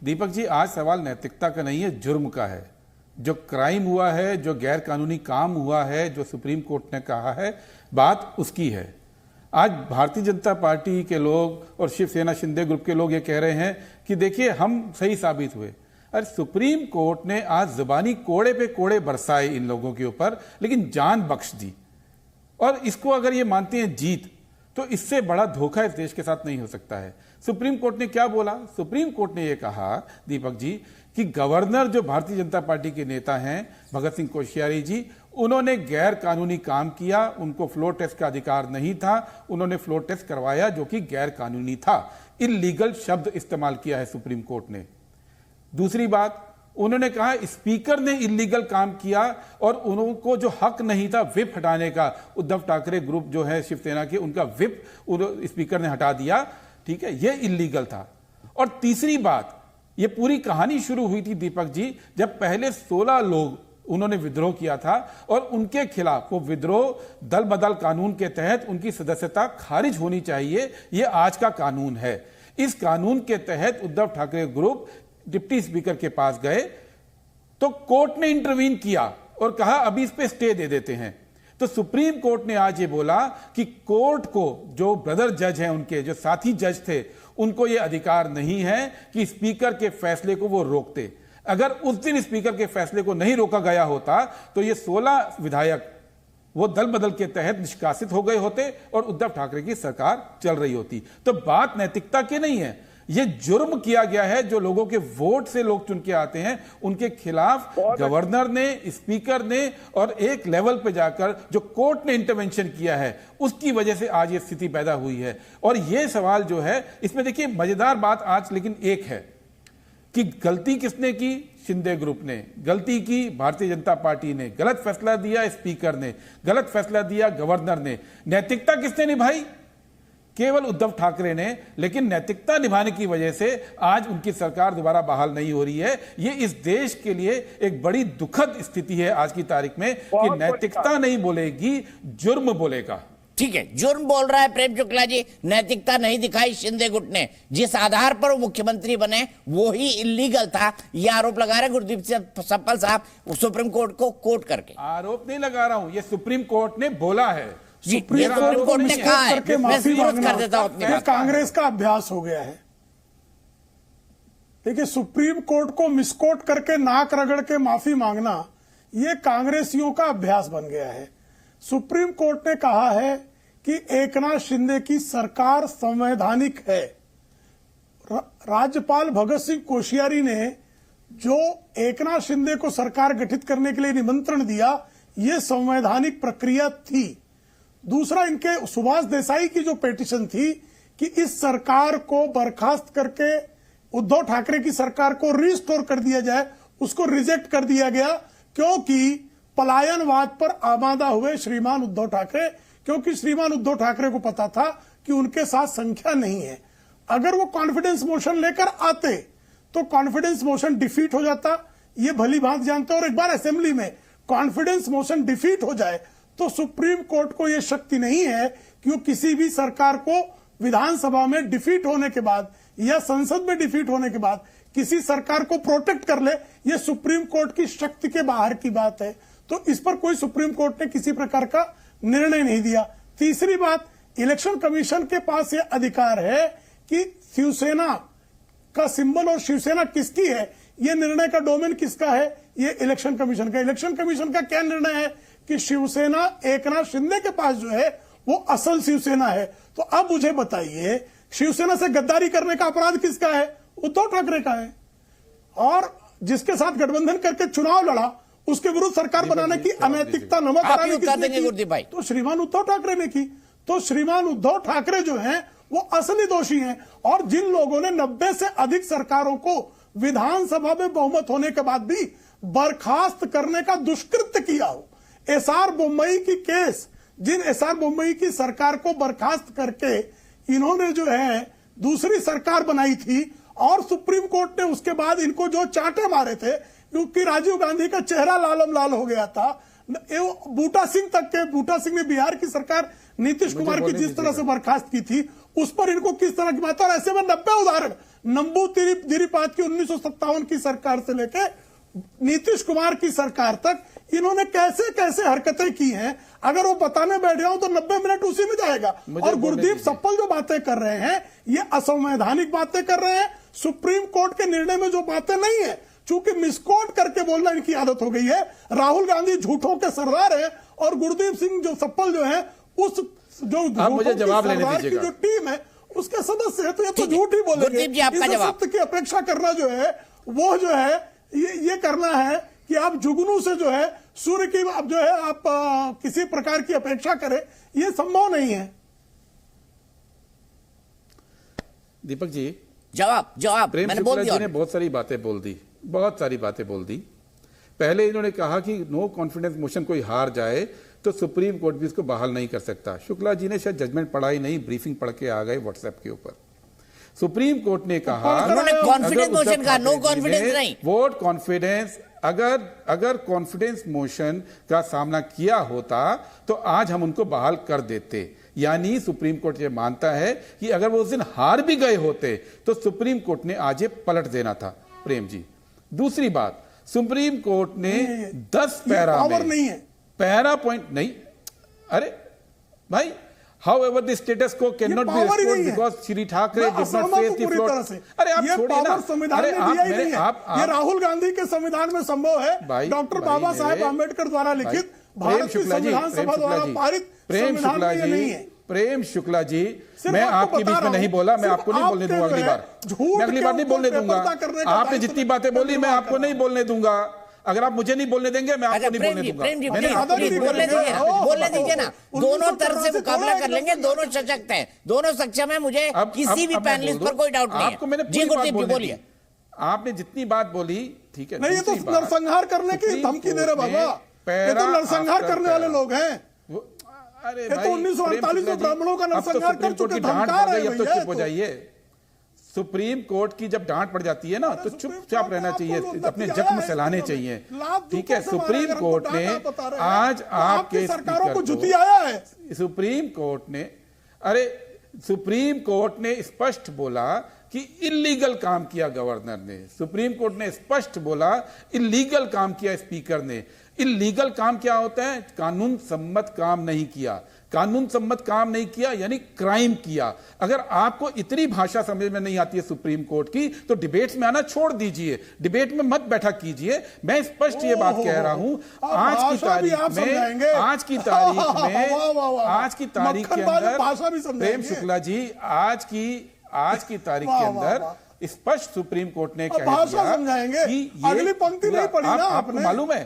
दीपक जी, आज सवाल नैतिकता का नहीं है, जुर्म का है। जो क्राइम हुआ है, जो गैर कानूनी काम हुआ है, जो सुप्रीम कोर्ट ने कहा है, बात उसकी है। आज भारतीय जनता पार्टी के लोग और शिवसेना शिंदे ग्रुप के लोग ये कह रहे हैं कि देखिए हम सही साबित हुए। अरे सुप्रीम कोर्ट ने आज जुबानी कोड़े पे कोड़े बरसाए इन लोगों के ऊपर, लेकिन जान बख्श दी। और इसको अगर ये मानते हैं जीत, तो इससे बड़ा धोखा इस देश के साथ नहीं हो सकता है। सुप्रीम कोर्ट ने क्या बोला? सुप्रीम कोर्ट ने यह कहा दीपक जी कि गवर्नर जो भारतीय जनता पार्टी के नेता हैं भगत सिंह कोश्यारी जी, उन्होंने गैर कानूनी काम किया, उनको फ्लोर टेस्ट का अधिकार नहीं था, उन्होंने फ्लोर टेस्ट करवाया जो कि गैर कानूनी था। इल्लीगल शब्द इस्तेमाल किया है सुप्रीम कोर्ट ने। दूसरी बात, उन्होंने कहा स्पीकर ने इल्लीगल काम किया और उनको जो हक नहीं था विप हटाने का, उद्धव ठाकरे ग्रुप जो है शिवसेना के, उनका विप स्पीकर ने हटा दिया, ठीक है, यह इल्लीगल था। और तीसरी बात, यह पूरी कहानी शुरू हुई थी दीपक जी जब पहले 16 लोग उन्होंने विद्रोह किया था और उनके खिलाफ वो विद्रोह दल बदल कानून के तहत उनकी सदस्यता खारिज होनी चाहिए। यह आज का कानून है। इस कानून के तहत Uddhav Thackeray group deputy speaker के पास गए तो कोर्ट ने इंटरवीन किया और कहा अभी इस पे स्टे दे देते हैं। तो सुप्रीम कोर्ट ने आज ये बोला कि कोर्ट को, जो ब्रदर जज हैं उनके, जो साथी जज थे, उनको ये अधिकार नहीं है कि स्पीकर के फैसले को वो रोकते। अगर उस दिन स्पीकर के फैसले को नहीं रोका गया होता तो ये 16 विधायक वो दल बदल के तहत निष्कासित हो गए होते और उद्धव ठाकरे की सरकार चल रही होती। तो बात नैतिकता की नहीं है, ये जुर्म किया गया है। जो लोगों के वोट से लोग चुन के आते हैं उनके खिलाफ गवर्नर ने, स्पीकर ने और एक लेवल पे जाकर जो कोर्ट ने इंटरवेंशन किया है, उसकी वजह से आज ये स्थिति पैदा हुई है। और ये सवाल जो है, इसमें देखिए मजेदार बात आज लेकिन एक है कि गलती किसने की? शिंदे ग्रुप ने गलती की, भारतीय जनता पार्टी ने गलत फैसला दिया, स्पीकर ने गलत फैसला दिया, गवर्नर ने। नैतिकता किसने निभाई? केवल उद्धव ठाकरे ने। लेकिन नैतिकता निभाने की वजह से आज उनकी सरकार दोबारा बहाल नहीं हो रही है। ये इस देश के लिए एक बड़ी दुखद स्थिति है आज की तारीख में कि नैतिकता नहीं बोलेगी, जुर्म बोलेगा। ठीक है, जुर्म बोल रहा है प्रेम शुक्ला जी, नैतिकता नहीं दिखाई शिंदे गुट ने। जिस आधार पर वो मुख्यमंत्री बने वो ही इल्लीगल था, ये आरोप लगा रहे गुरदीप सप्पल साहब सुप्रीम कोर्ट को कोर्ट करके। आरोप नहीं लगा रहा हूं, ये सुप्रीम कोर्ट ने बोला है। सुप्रीम कोर्ट ने कहा है, मैं विरोध कर देता हूं। कांग्रेस का अभ्यास हो गया है। देखिए, सुप्रीम कोर्ट को मिसकोट करके नाक रगड़ के माफी मांगना ये कांग्रेसियों का अभ्यास बन गया है। सुप्रीम कोर्ट ने कहा है कि एकनाथ शिंदे की सरकार संवैधानिक है। राज्यपाल भगत सिंह कोश्यारी ने जो एकनाथ शिंदे को सरकार गठित करने के लिए निमंत्रण दिया, ये संवैधानिक प्रक्रिया थी। दूसरा, इनके सुभाष देसाई की जो पिटीशन थी कि इस सरकार को बर्खास्त करके उद्धव ठाकरे की सरकार को रिस्टोर कर दिया जाए, उसको रिजेक्ट कर दिया गया क्योंकि पलायनवाद पर आमादा हुए श्रीमान उद्धव ठाकरे, क्योंकि श्रीमान उद्धव ठाकरे को पता था कि उनके साथ संख्या नहीं है। अगर वो कॉन्फिडेंस मोशन लेकर आते तो कॉन्फिडेंस मोशन डिफीट हो जाता, ये भली भांत जानते हैं। और एक बार असेंबली में कॉन्फिडेंस मोशन डिफीट हो जाए तो सुप्रीम कोर्ट को यह शक्ति नहीं है कि वो किसी भी सरकार को विधानसभा में डिफीट होने के बाद या संसद में डिफीट होने के बाद किसी सरकार को प्रोटेक्ट कर ले। यह सुप्रीम कोर्ट की शक्ति के बाहर की बात है। तो इस पर कोई सुप्रीम कोर्ट ने किसी प्रकार का निर्णय नहीं दिया। तीसरी बात, इलेक्शन कमीशन के पास यह अधिकार है कि शिवसेना का सिंबल और शिवसेना किसकी है, यह निर्णय का डोमेन किसका है, यह इलेक्शन कमीशन का। इलेक्शन कमीशन का क्या निर्णय है कि शिवसेना एकनाथ शिंदे के पास जो है वो असल शिवसेना है। तो अब मुझे बताइए, शिवसेना से गद्दारी करने का अपराध किसका है? उद्धव ठाकरे का है। और जिसके साथ गठबंधन करके चुनाव लड़ा उसके विरुद्ध सरकार बनाने की अनैतिकता नमक हराने की तो श्रीमान उद्धव ठाकरे ने की। तो श्रीमान उद्धव ठाकरे जो हैं वो असली दोषी हैं। और जिन लोगों ने 90 से अधिक सरकारों को विधानसभा में बहुमत होने के बाद भी बर्खास्त करने का दुष्कृत्य किया हो, एसआर बोम्मई की केस, जिन एसआर बोम्मई की सरकार को बर्खास्त करके इन्होंने जो है दूसरी सरकार बनाई थी और सुप्रीम कोर्ट ने उसके बाद इनको जो चांटे मारे थे क्योंकि राजीव गांधी का चेहरा लालम लाल हो गया था, बूटा सिंह तक के, बूटा सिंह ने बिहार की सरकार नीतीश कुमार की जिस तरह से बर्खास्त की थी उस पर इनको किस तरह की बात। और ऐसे में 90 नंबूदिरी-पात की 1957 की सरकार से लेके नीतीश कुमार की सरकार तक इन्होंने कैसे कैसे हरकतें की हैं, अगर वो बताने बैठ जाऊं तो 90 मिनट उसी में जाएगा। और गुरदीप सप्पल जो बातें कर रहे हैं ये असंवैधानिक बातें कर रहे हैं। सुप्रीम कोर्ट के निर्णय में जो बातें नहीं है, चूंकि मिसकोट करके बोलना इनकी आदत हो गई है। राहुल गांधी झूठों के सरदार है और गुरदीप सिंह जो सप्पल जो है उस जो मुझे जवाब लेने दीजिएगा, जो टीम है उसके सदस्य है, तो ये तो झूठ ही बोलेंगे। इस सत्य की अपेक्षा करना जो है वो जो है ये करना है कि आप जुगनू से जो है सूर्य की अब जो है आप किसी प्रकार की अपेक्षा करें, ये संभव नहीं है। दीपक जी जवाब प्रेम मैंने बोल शुक्ला दिया। जी ने बहुत सारी बातें बोल दी। पहले इन्होंने कहा कि नो कॉन्फिडेंस मोशन कोई हार जाए तो सुप्रीम कोर्ट भी इसको बहाल नहीं कर सकता। शुक्ला जी ने शायद जजमेंट पढ़ा ही नहीं, ब्रीफिंग पढ़ के आ गए व्हाट्सएप के ऊपर। सुप्रीम कोर्ट ने कहा उन्होंने कॉन्फिडेंस मोशन कहा, नो कॉन्फिडेंस नहीं। वोट कॉन्फिडेंस, अगर कॉन्फिडेंस मोशन का सामना किया होता तो आज हम उनको बहाल कर देते। यानी सुप्रीम कोर्ट ये मानता है कि अगर वो उस दिन हार भी गए होते तो सुप्रीम कोर्ट ने आज ये पलट देना था। प्रेम जी, दूसरी बात, सुप्रीम कोर्ट ने 10 पैरा में नहीं है, पैरा पॉइंट नहीं, अरे भाई, however the status quo cannot be restored because Shri Thakre did not face the float। अरे आप छोड़िए ना, अरे ये राहुल गांधी के संविधान में संभव है, डॉक्टर बाबा साहेब आम्बेडकर द्वारा लिखित भारत की संविधान सभा द्वारा पारित संविधान में ये नहीं है। प्रेम शुक्ला जी, मैं आपके बीच में नहीं बोला, मैं आपको नहीं बोलने दूंगा अगली बार, मैं अगली बार नहीं बोलने दूंगा। आपने जितनी बातें बोली मैं आपको नहीं बोलने दूंगा। अगर आप मुझे नहीं बोलने देंगे मैं आपको नहीं बोलने दूंगा। बोलने दीजिए ना, दोनों तरफ से मुकाबला कर लेंगे, दोनों सशक्त हैं, दोनों सक्षम हैं, मुझे किसी भी पैनलिस्ट पर कोई डाउट नहीं है। आपको मैंने जी गुरदीप जी बोलिए। आपने जितनी बात बोली ठीक है, नहीं ये तो नरसंहार करने की धमकी दे रहे बाबा, ये तो नरसंहार करने वाले लोग हैं। अरे ये तो 1948 में ब्राह्मणों का नरसंहार कर चुके, धमका रहे हैं। अब तो चुप हो जाइए। सुप्रीम कोर्ट की जब डांट पड़ जाती है ना तो चुपचाप रहना चाहिए, अपने जख्म सहलाने चाहिए। ठीक है, सुप्रीम कोर्ट ने आज आपके सरकारों को जुती आया है। सुप्रीम कोर्ट ने स्पष्ट बोला कि इल्लीगल काम किया गवर्नर ने। सुप्रीम कोर्ट ने स्पष्ट बोला इल्लीगल काम किया स्पीकर ने। इल्लीगल काम क्या होता है? कानून सम्मत काम नहीं किया। कानून सम्मत काम नहीं किया यानी क्राइम किया। अगर आपको इतनी भाषा समझ में नहीं आती है सुप्रीम कोर्ट की तो डिबेट्स में आना छोड़ दीजिए, डिबेट में मत बैठा कीजिए। मैं स्पष्ट ये बात कह रहा हूं, आज की तारीख के अंदर प्रेम शुक्ला जी, आज की तारीख के अंदर स्पष्ट सुप्रीम कोर्ट ने कह दिया कि अगली पंक्ति नहीं पढ़ी ना आपको मालूम है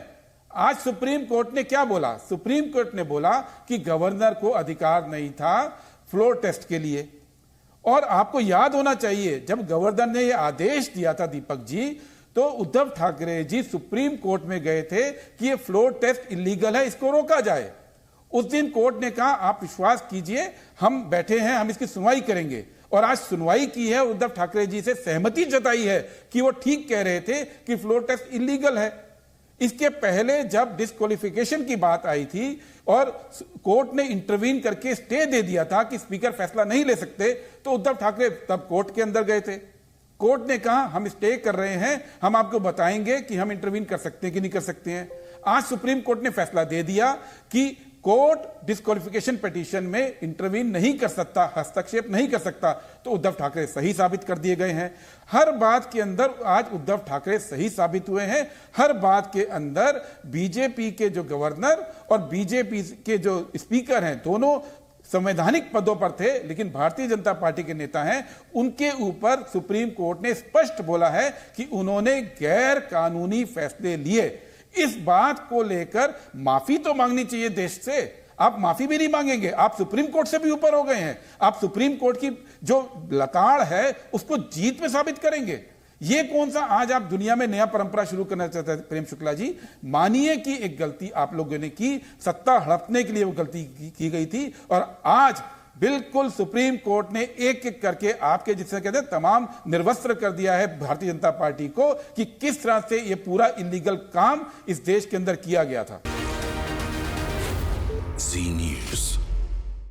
आज सुप्रीम कोर्ट ने क्या बोला? सुप्रीम कोर्ट ने बोला कि गवर्नर को अधिकार नहीं था फ्लोर टेस्ट के लिए। और आपको याद होना चाहिए जब गवर्नर ने यह आदेश दिया था दीपक जी, तो उद्धव ठाकरे जी सुप्रीम कोर्ट में गए थे कि यह फ्लोर टेस्ट इलीगल है, इसको रोका जाए। उस दिन कोर्ट ने कहा आप विश्वास कीजिए, हम बैठे हैं, हम इसकी सुनवाई करेंगे। और आज सुनवाई की है, उद्धव ठाकरे जी से सहमति जताई है कि वो ठीक कह रहे थे कि फ्लोर टेस्ट इलीगल है। इसके पहले जब डिस्क्वालिफिकेशन की बात आई थी और कोर्ट ने इंटरवीन करके स्टे दे दिया था कि स्पीकर फैसला नहीं ले सकते, तो उद्धव ठाकरे तब कोर्ट के अंदर गए थे। कोर्ट ने कहा हम स्टे कर रहे हैं, हम आपको बताएंगे कि हम इंटरवीन कर सकते हैं कि नहीं कर सकते हैं। आज सुप्रीम कोर्ट ने फैसला दे दिया कि कोर्ट डिस्क्वालिफिकेशन पिटीशन में इंटरवीन नहीं कर सकता, हस्तक्षेप नहीं कर सकता। तो उद्धव ठाकरे सही साबित कर दिए गए हैं। हर बात के अंदर आज उद्धव ठाकरे सही साबित हुए हैं। हर बात के अंदर बीजेपी के जो गवर्नर और बीजेपी के जो स्पीकर हैं, दोनों संवैधानिक पदों पर थे, लेकिन भारतीय जनता पार्टी के नेता हैं, उनके ऊपर सुप्रीम कोर्ट ने स्पष्ट बोला है कि उन्होंने गैर कानूनी फैसले लिए। इस बात को लेकर माफी तो मांगनी चाहिए देश से। आप माफी भी नहीं मांगेंगे, आप सुप्रीम कोर्ट से भी ऊपर हो गए हैं। आप सुप्रीम कोर्ट की जो लताड़ है उसको जीत में साबित करेंगे। ये कौन सा आज आप दुनिया में नया परंपरा शुरू करना चाहते हैं? प्रेम शुक्ला जी, मानिए कि एक गलती आप लोगों ने की, सत्ता हड़पने के लिए वो गलती की गई थी, और आज बिल्कुल सुप्रीम कोर्ट ने एक एक करके आपके जिससे कहते हैं तमाम निर्वस्त्र कर दिया है भारतीय जनता पार्टी को कि किस तरह से ये पूरा इलीगल काम इस देश के अंदर किया गया था।